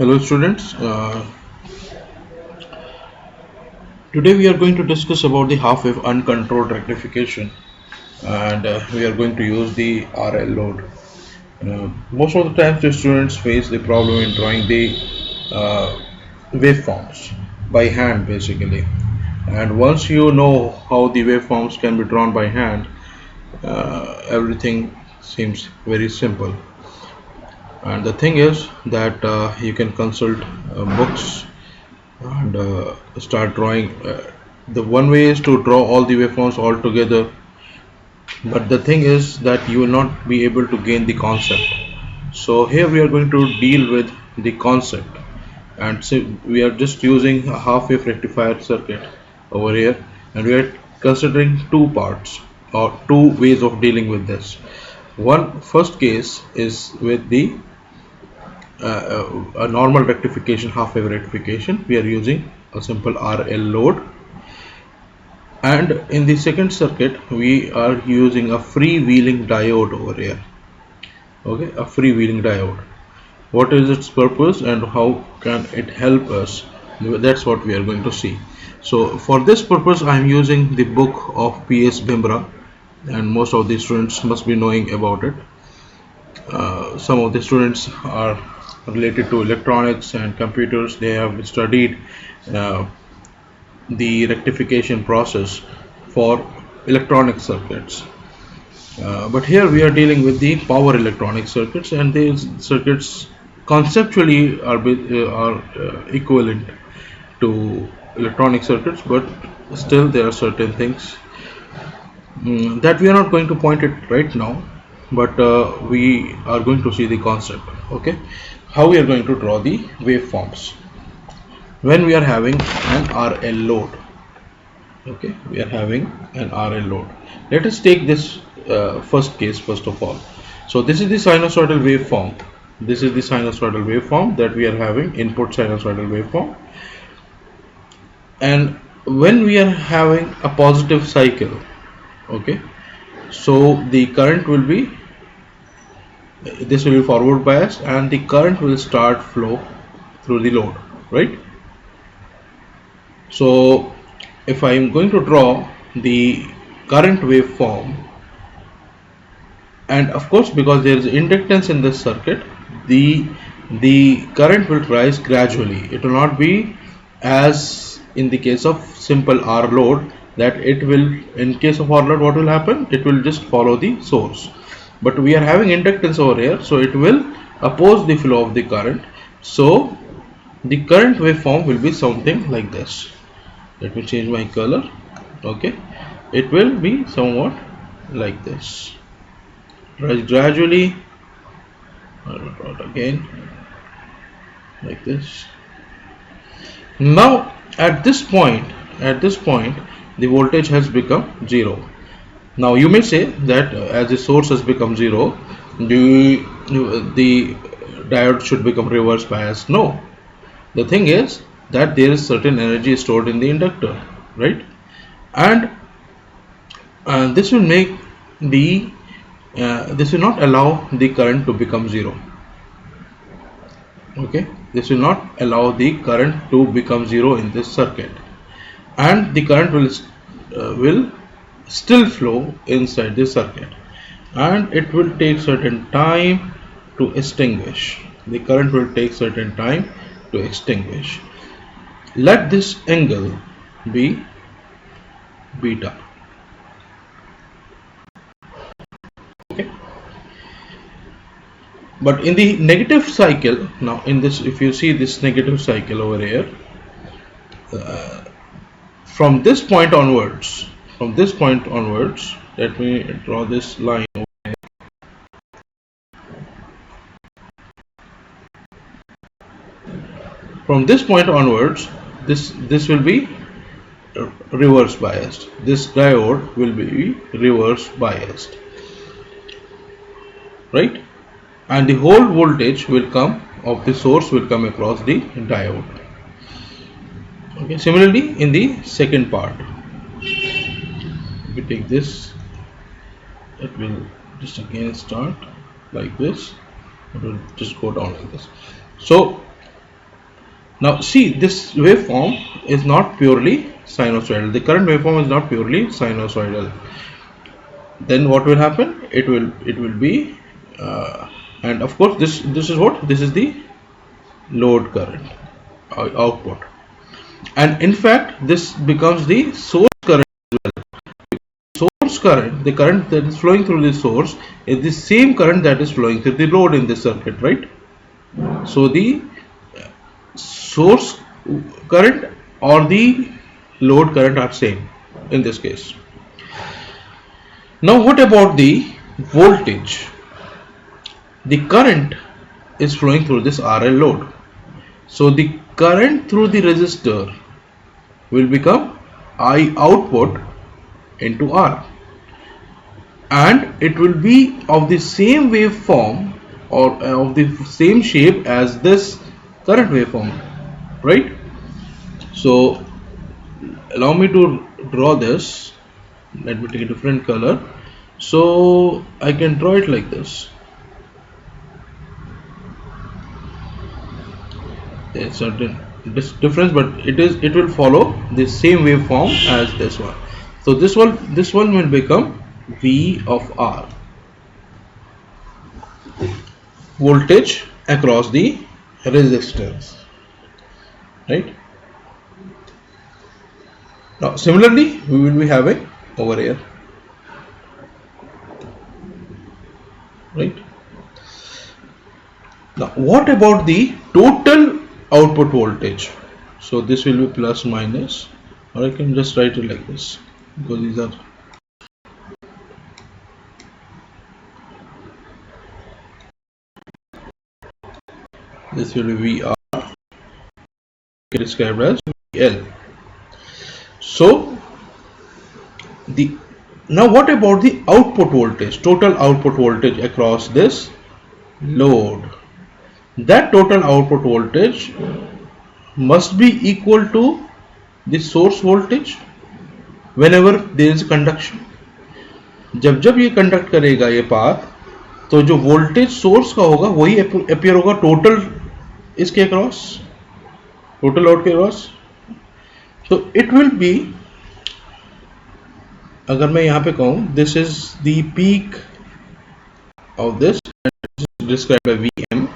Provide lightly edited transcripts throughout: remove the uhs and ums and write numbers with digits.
Hello students, today we are going to discuss about the half wave uncontrolled rectification, and we are going to use the RL load. Most of the times the students face the problem in drawing the uh, waveforms by hand basically, and once you know how the waveforms can be drawn by hand, everything seems very simple. And the thing is that you can consult books and start drawing. The one way is to draw all the waveforms all together, but the thing is that you will not be able to gain the concept. So here we are going to deal with the concept, and so we are just using a half wave rectifier circuit over here, and we are considering two parts or two ways of dealing with this. One first case is with the a normal rectification, half wave rectification. We are using a simple RL load, and in the second circuit we are using a freewheeling diode over here. Okay, a freewheeling diode. What is its purpose and how can it help us? That's what we are going to see. So for this purpose I am using the book of P.S. Bimra, and most of the students must be knowing about it. Some of the students are related to electronics and computers. They have studied uh, the rectification process for electronic circuits. But here we are dealing with the power electronic circuits, and these circuits conceptually are equivalent to electronic circuits, but still there are certain things that we are not going to point it right now, but we are going to see the concept. Okay, how we are going to draw the waveforms when we are having an RL load. Okay, we are having an RL load. Let us take this first case first of all. So this is the sinusoidal waveform. This is the sinusoidal waveform that we are having, input sinusoidal waveform. And when we are having a positive cycle, okay, so the current will be, this will be forward biased, and the current will start flow through the load, right? So if I am going to draw the current waveform, and of course because there is inductance in this circuit, the current will rise gradually. It will not be as in the case of simple R load, that it will, in case of R load, what will happen? It will just follow the source. But we are having inductance over here, so it will oppose the flow of the current. So the current waveform will be something like this. Let me change my color. Okay, it will be somewhat like this. Rise gradually, again like this. Now at this point the voltage has become 0. Now you may say that as the source has become 0, the diode should become reverse biased. No, the thing is that there is certain energy stored in the inductor, right? And this will make the this will not allow the current to become 0. Okay, this will not allow the current to become 0 in this circuit, and the current will still flow inside the circuit, and it will take certain time to extinguish. The current will take certain time to extinguish. Let this angle be beta. Okay, but in the negative cycle, now in this, if you see this negative cycle over here, from this point onwards, let me draw this line. From this point onwards, this will be reverse biased. This diode will be reverse biased, right? And the whole voltage will come of the source will come across the diode. Okay, similarly in the second part, if we take this, it will just again start like this. It will just go down like this. So Now see, this waveform is not purely sinusoidal. The current waveform is not purely sinusoidal. Then what will happen? It will be and of course this is what, this is the load current output, and in fact this becomes the source current. Source current, the current that is flowing through the source, is the same current that is flowing through the load in this circuit, right? So the source current or the load current are same in this case. Now what about the voltage? The current is flowing through this RL load. So the current through the resistor will become I output into R, and it will be of the same waveform or of the same shape as this current waveform, right? So allow me to draw this. Let me take a different color so I can draw it like this. There's certain difference, but it will follow the same waveform as this one. So this one will become V of R, voltage across the resistance, right? Now similarly we will be having over here, right? Now what about the total output voltage? So this will be plus minus, or I can just write it like this, because these are this will be VR, described as VL. So now what about the output voltage, total output voltage across this load? That total output voltage must be equal to the source voltage whenever there is conduction. जब ये conduct करेगा ये path, तो जो voltage source का होगा वही appear होगा टोटल इसके अक्रॉस, टोटल लोड के अक्रॉस. तो इट विल बी, अगर मैं यहाँ पे कहूँ this is the peak of this, described by Vm.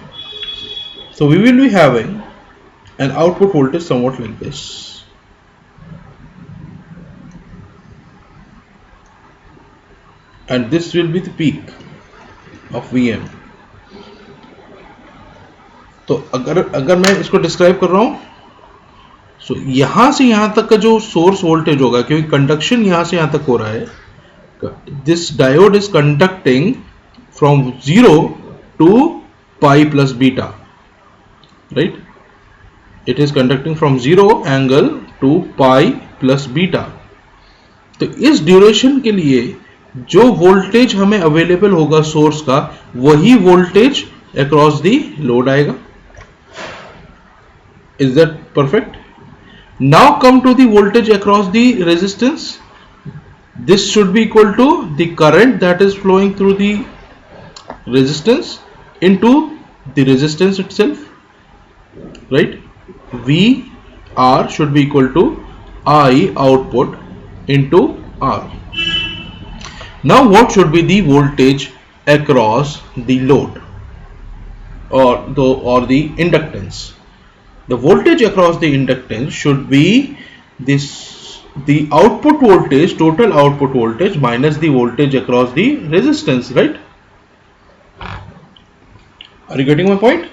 So we will be having an output voltage somewhat like this, and this will be the peak of Vm. तो अगर मैं इसको describe कर रहा हूं, सो यहां से यहां तक का जो सोर्स वोल्टेज होगा, क्योंकि कंडक्शन यहां से यहां तक हो रहा है, this diode is conducting from 0 to pi plus beta, right? It is conducting from 0 angle to pi plus beta. तो इस ड्यूरेशन के लिए जो वोल्टेज हमें अवेलेबल होगा सोर्स का, वही वोल्टेज अक्रॉस दी लोड आएगा. Is that perfect? Now come to the voltage across the resistance. This should be equal to the current that is flowing through the resistance into the resistance itself, right? VR should be equal to I output into R. Now what should be the voltage across the load or the inductance? The voltage across the inductance should be the output voltage, total output voltage minus the voltage across the resistance, right? Are you getting my point?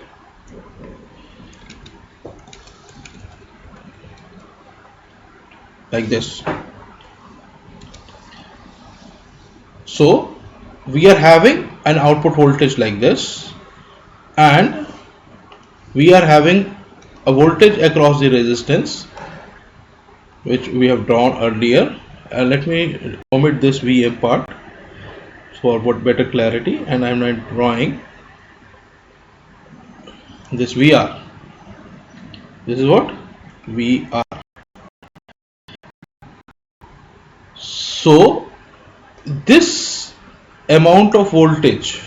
Like this. So we are having an output voltage like this, and we are having a voltage across the resistance which we have drawn earlier. Let me omit this Vm part for what better clarity, and I am not drawing this VR. This is what VR. So this amount of voltage,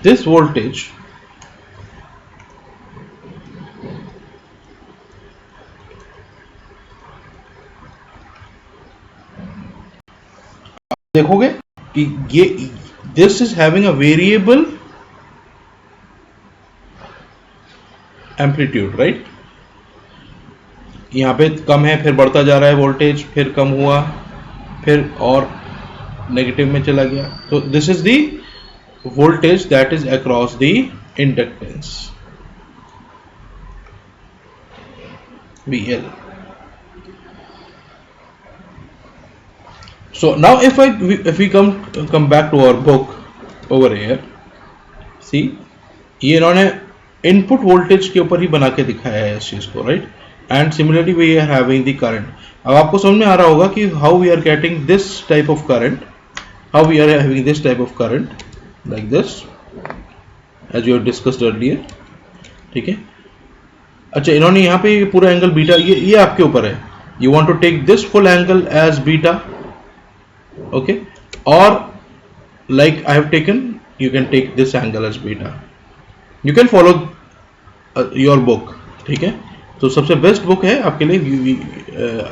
this voltage देखोगे कि ये this is having a variable amplitude, right? यहाँ पे कम है, फिर बढ़ता जा रहा है वोल्टेज, फिर कम हुआ, फिर और नेगेटिव में चला गया. तो this is the voltage that is across the inductance VL. So now if we come back to our book over here, see ये इन्होंने इनपुट वोल्टेज के ऊपर ही बना के दिखाया है इस चीज को, right? And similarly we are having the current. अब आपको समझ में आ रहा होगा कि how we are getting this type of current, how we are having this type of current like this as you discussed earlier. ठीक है. अच्छा, इन्होंने यहाँ पे पूरा एंगल बीटा, ये आपके ऊपर है. You want to take this full angle as beta, okay, और like I have taken, you can take this angle as beta. You can follow your book. ठीक है. तो सबसे बेस्ट बुक है आपके लिए,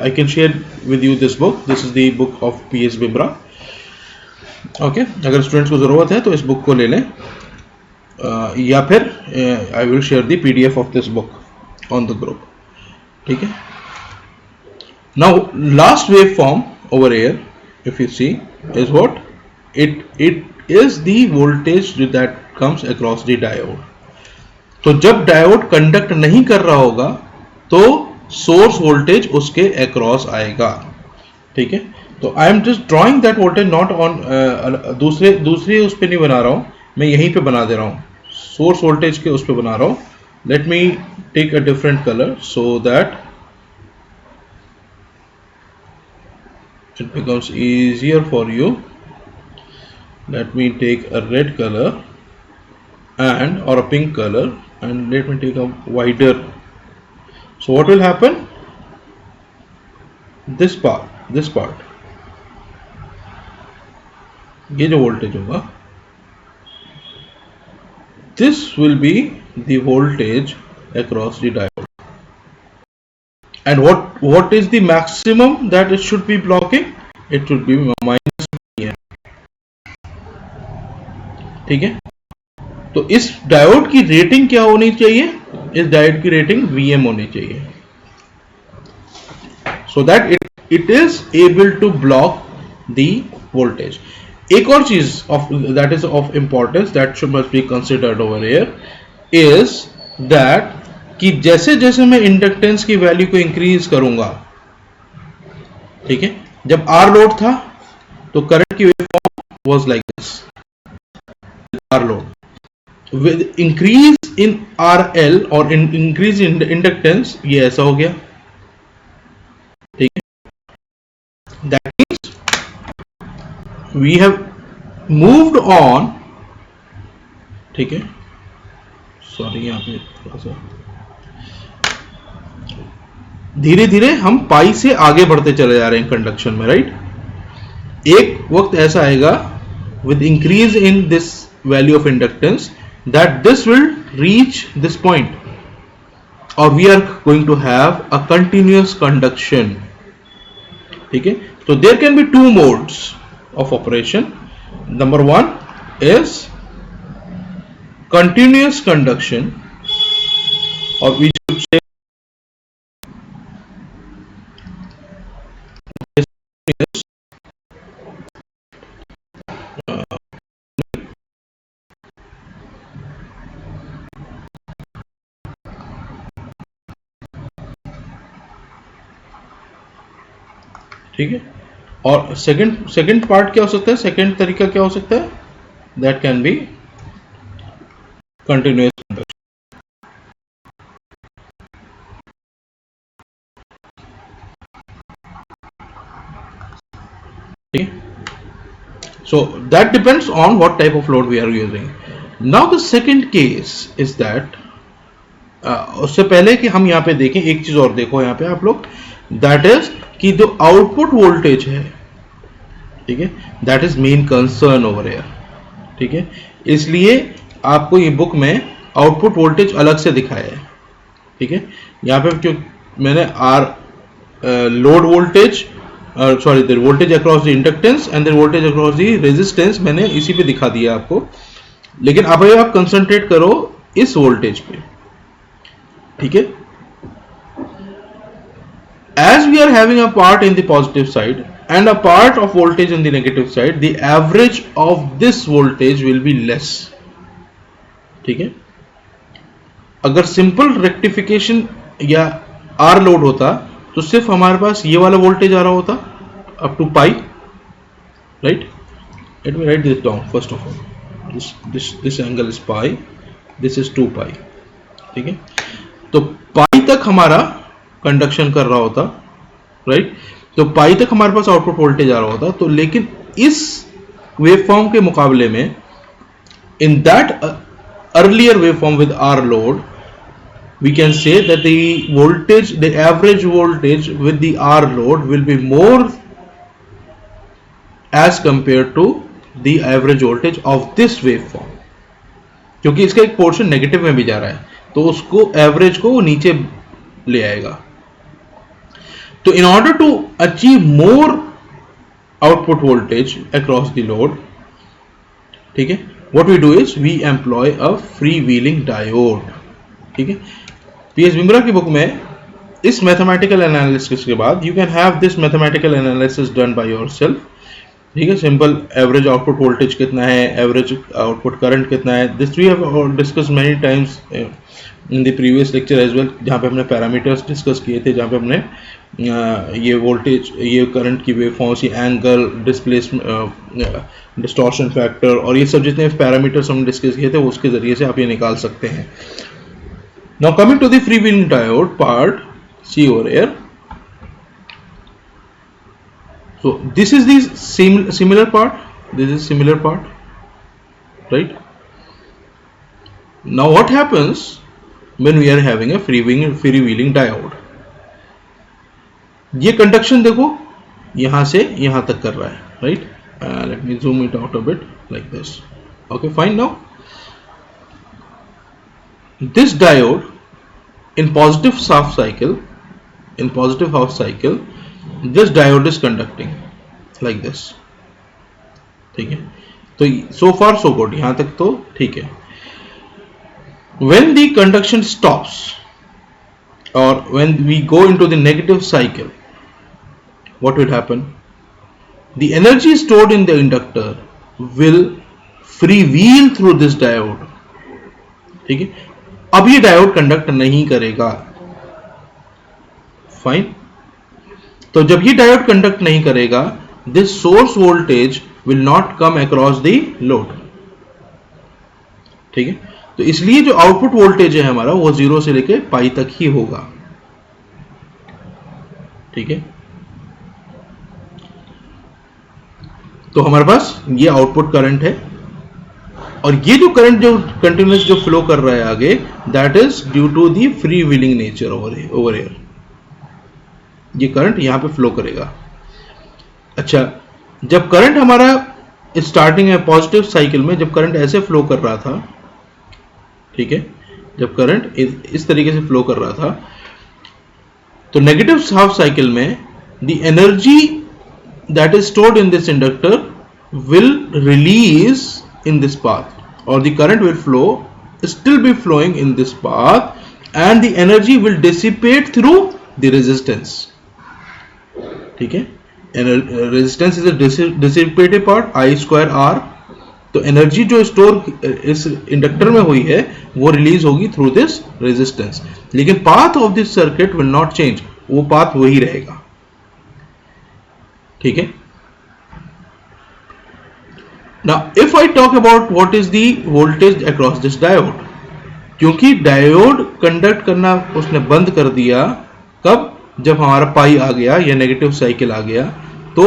I can share with you this book. This is the book of PS Bimbhra. Okay, अगर students को जरूरत है तो इस बुक को ले लें, या फिर I will share the PDF of this book on the group. ठीक है. Now last wave form over here if you see is what it is the voltage that comes across the diode. तो जब diode conduct नहीं कर रहा होगा तो source voltage उसके अक्रॉस आएगा. ठीक है. तो I am just drawing that voltage not on, दूसरे उस पर नहीं बना रहा हूं, मैं यहीं पे बना दे रहा हूं, सोर्स वोल्टेज के उस पर बना रहा हूं. Let me take a different colour so that it becomes easier for you. Let me take a red color and or a pink color, and let me take a wider. So what will happen? This part, ये जो voltage होगा, this will be the voltage across the diode. And what is the maximum that it should be blocking? It should be minus here. ठीक है. तो इस diode की rating क्या होनी चाहिए? इस डायोड की रेटिंग Vm होनी चाहिए, so that it is able to block the voltage. एक और चीज that is of importance that must be considered over here is that कि जैसे जैसे मैं इंडक्टेंस की वैल्यू को इंक्रीज करूंगा, ठीक है, जब R लोड था तो करंट की waveform was like this, R load with increase in RL और इंक्रीज इन इंडक्टेंस ये ऐसा हो गया. ठीक है. That means we have moved on. ठीक है. सॉरी, यहां पे थोड़ा सा धीरे धीरे हम पाई से आगे बढ़ते चले जा रहे हैं कंडक्शन में, राइट? एक वक्त ऐसा आएगा with increase in this value of inductance that this will reach this point, or we are going to have a continuous conduction. ठीक है. So there can be two modes of operation. Number one is continuous conduction, or we should say ठीक है. और second part क्या हो सकता है, second तरीका क्या हो सकता है? That can be continuous conduction. So that depends on what type of load we are using. Now the second case is that उससे पहले कि हम यहाँ पे देखें, एक चीज और देखो यहाँ पे आप लोग, दैट इज कि जो आउटपुट वोल्टेज है, ठीक है, that is main concern over here. ठीक है. इसलिए आपको ये बुक में आउटपुट वोल्टेज अलग से दिखाया है, ठीक है। यहाँ पे जो मैंने load voltage sorry the voltage across the inductance and the voltage across the resistance मैंने इसी पे दिखा दिया आपको, लेकिन अब आप कंसंट्रेट करो इस वोल्टेज पे, ठीक है। As we are having a part in the positive side and a part of voltage in the negative side, the average of this voltage will be less, ठीक है। अगर सिंपल रेक्टिफिकेशन या are load होता तो सिर्फ हमारे पास ये वाला वोल्टेज आ रहा होता up to pi, right. Let me write this down first of all, this angle is pi, this is 2 pi, ठीक है। तो पाई तक हमारा कंडक्शन कर रहा होता, राइट। तो पाई तक हमारे पास आउटपुट वोल्टेज आ रहा होता, तो लेकिन इस वेवफॉर्म के मुकाबले में in that earlier waveform with R load we can say that the average voltage with the R load will be more as compared to the average voltage of this waveform, क्योंकि इसका एक portion negative में भी जा रहा है, तो उसको एवरेज को नीचे ले आएगा। तो in order to achieve more output voltage across the load, ठीक है, what we do is we employ a freewheeling diode, ठीक है। पीएस बिमरा की बुक में इस मैथमेटिकल एनालिसिस के बाद you can have this mathematical analysis done by yourself, ठीक है। सिंपल एवरेज आउटपुट वोल्टेज कितना है, एवरेज आउटपुट करंट कितना है, this we have discuss many times in the previous lecture as well, जहाँ पे हमने पैरामीटर्स डिस्कस किए थे, जहाँ पे हमने ये वोल्टेज, ये करंट की वेवफॉर्म्स, ये एंगल, डिस्प्लेसमेंट, डिस्टॉर्शन फैक्टर और ये सब जितने पैरामीटर्स हमने डिस्कस किए थे उसके जरिए से आप ये निकाल सकते हैं। Now coming to the freewheeling diode part, see over here. So this is the similar part. This is similar part, right? Now what happens when we are having a freewheeling diode? ये conduction देखो यहाँ से यहाँ तक कर रहा है, right? Let me zoom it out a bit like this. Okay, fine. Now this diode in positive half cycle, this diode is conducting like this, ठीक है। तो so far so good, यहां तक तो ठीक है। When the conduction stops or when we go into the negative cycle, what will happen? The energy stored in the inductor will freewheel through this diode, ठीक है। अब ये डायोड कंडक्ट नहीं करेगा, फाइन। तो जब ये डायोड कंडक्ट नहीं करेगा, this source voltage will not come across the load, ठीक है। तो इसलिए जो आउटपुट वोल्टेज है हमारा वो 0 से लेके पाई तक ही होगा, ठीक है। तो हमारे पास ये आउटपुट करंट है और ये जो करंट जो कंटिन्यूस जो फ्लो कर रहा है आगे, that is due to the free wheeling nature over here. ये करंट यहां पे फ्लो करेगा। अच्छा, जब करंट हमारा स्टार्टिंग है पॉजिटिव साइकिल में, जब करंट ऐसे फ्लो कर रहा था, ठीक है, जब करंट इस तरीके से फ्लो कर रहा था, तो नेगेटिव हाफ साइकिल में the energy that is stored in this inductor will release in this path, or the current will still be flowing in this path, and the energy will dissipate through the resistance, ठीक है। resistance is a dissipative part, I square R। तो energy जो store इस inductor में हुई है वो release होगी थ्रू दिस रेजिस्टेंस, लेकिन path of this circuit will not change, वो पाथ वही रहेगा, ठीक है। Now if I talk about what is the voltage across this diode, क्योंकि डायोड कंडक्ट करना उसने बंद कर दिया कब, जब हमारा पाई आ गया या नेगेटिव साइकिल आ गया, तो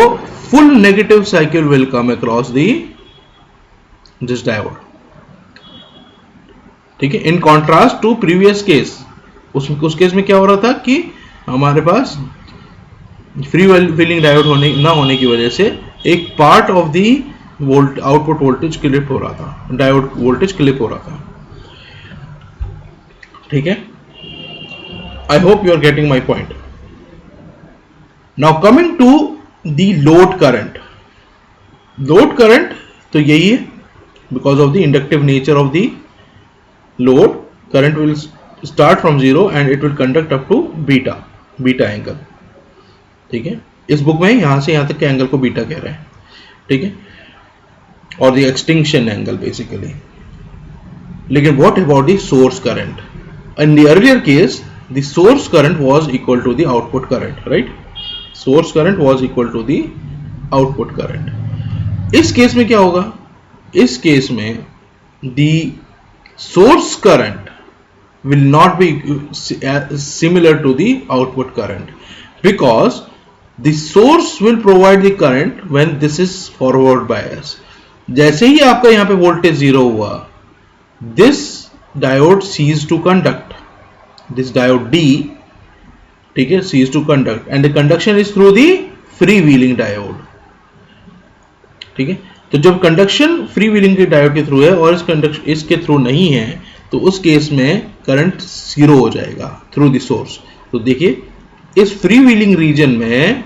full negative cycle will come across this diode, ठीक है। In contrast to previous case, उस केस में क्या हो रहा था कि हमारे पास फ्री व्हीलिंग डायोड ना होने की वजह से एक part of the output voltage clip हो रहा था, डायोड वोल्टेज क्लिप हो रहा था। ठीक है, I hope you are getting my point. Now coming to the load current. Load current तो यही है, because of the inductive nature of the load, current will start from zero and it will conduct up to beta angle. ठीक है, इस book में यहां से यहां तक के एंगल को बीटा कह रहे हैं। ठीक है, और द एक्सटिंक्शन एंगल बेसिकली। लेकिन what about the source current? In the earlier case the source current was equal to the output current, right? Source current was equal to the output current. इस case में क्या होगा? इस case में the source current will not be similar to the output current, because the source will provide the current when this is forward bias. जैसे ही आपका यहाँ पे वोल्टेज जीरो हुआ, this diode ceased to conduct, this diode D, ठीक है, ceased to conduct, and the conduction is through the freewheeling diode. ठीक है, तो जब कंडक्शन फ्रीव्हीलिंग के डायोड के थ्रू है और इसके थ्रू नहीं है, तो उस केस में करंट जीरो हो जाएगा थ्रू द सोर्स। तो देखिए, इस फ्रीव्हीलिंग रीजन में,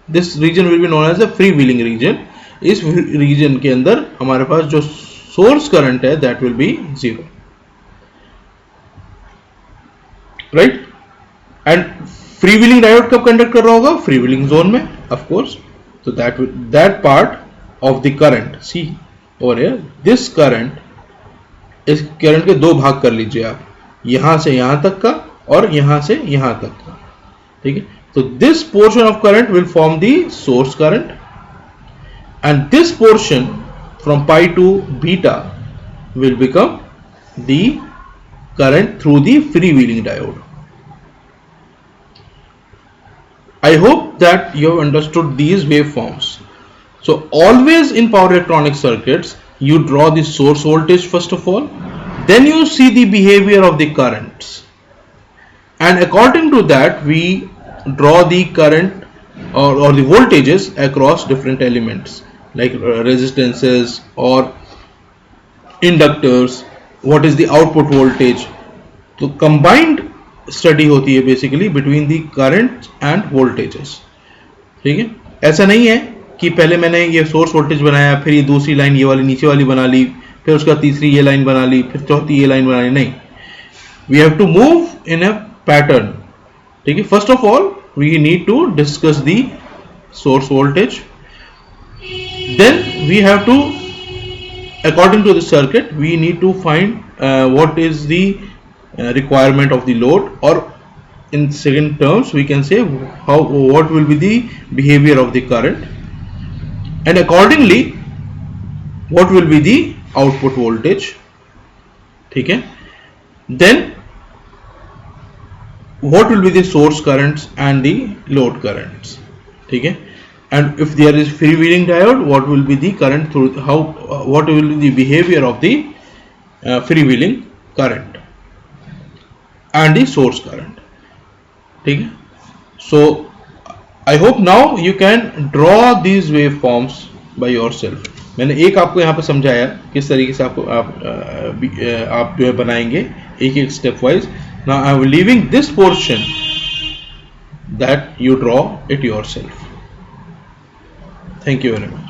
this region will be known as the freewheeling region. इस रीजन के अंदर हमारे पास जो सोर्स करंट है that will be zero, right? And freewheeling diode कब कंडक्ट कर रहा होगा? फ्रीव्हीलिंग जोन में, ऑफ कोर्स। तो that part of the current, see over here, this current, इस करंट के दो भाग कर लीजिए आप, यहां से यहां तक का और यहां से यहां तक का। ठीक है, तो this portion of current will form the source current, and this portion from pi to beta will become the current through the freewheeling diode. I hope that you have understood these waveforms. So always in power electronic circuits, you draw the source voltage first of all, then you see the behavior of the currents, and according to that we draw the current or the voltages across different elements like resistances or inductors. What is the output voltage? तो combined study होती है basically between the current and voltages. ठीक है, ऐसा नहीं है कि पहले मैंने ये सोर्स वोल्टेज बनाया, फिर ये दूसरी लाइन ये वाली नीचे वाली बना ली, फिर उसका तीसरी ये लाइन बना ली, फिर चौथी ये लाइन बना ली। नहीं, we have to move in a pattern. ठीक है, first of all we need to discuss the source voltage, then we have to, according to the circuit, we need to find what is the requirement of the load, or in second terms we can say what will be the behavior of the current, and accordingly what will be the output voltage. ठीक है, then what will be the source currents and the load currents. ठीक है, and if there is freewheeling diode, what will be the current through what will be the behavior of the freewheeling current and the source current. ठीक है, so I hope now you can draw these waveforms by yourself. मैंने एक आपको यहाँ पे समझाया किस तरीके से आपको आप जो है बनाएंगे एक एक step wise. Now I am leaving this portion that you draw it yourself. Thank you very much.